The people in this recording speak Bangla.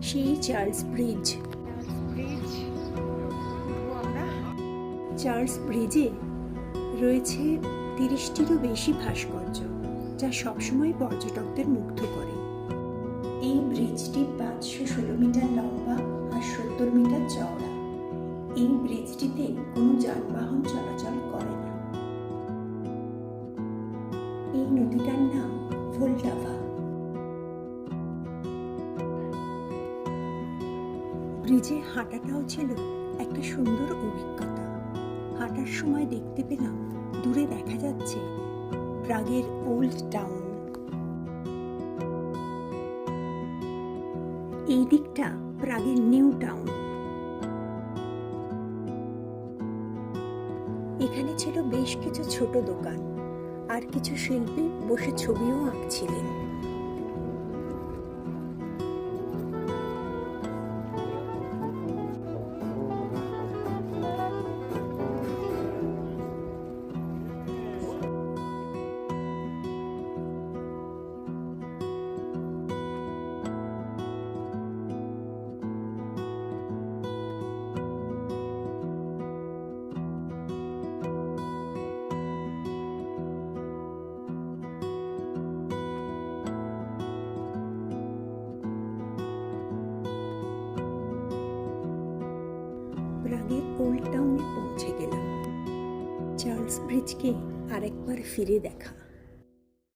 সেই চার্লস ব্রিজ। চার্লস ব্রিজে রয়েছে 30টিরও বেশি ভাস্কর্য, যা সবসময় পর্যটকদের মুগ্ধ করে। এই ব্রিজটি 516 মিটার লম্বা আর 70 মিটার চওড়া। এই ব্রিজটিতে কোনো যানবাহন চলাচল করে না। এই নদীটার নাম ভোলটাভা। ব্রিজে হাঁটাটাও ছিল একটা সুন্দর অভিজ্ঞতা। হাঁটার সময় দেখতে পেলাম দূরে দেখা যাচ্ছে প্রাগের ওল্ড টাউন। এই দিকটা প্রাগের নিউ টাউন। এখানে ছিল বেশ কিছু ছোট দোকান, আর কিছু শিল্পী বসে ছবিও আঁকছিলেন। প্রাগের ওল্ড টাউনে পৌঁছে গেলাম। চার্লস ব্রিজকে আরেকবার ফিরে দেখা।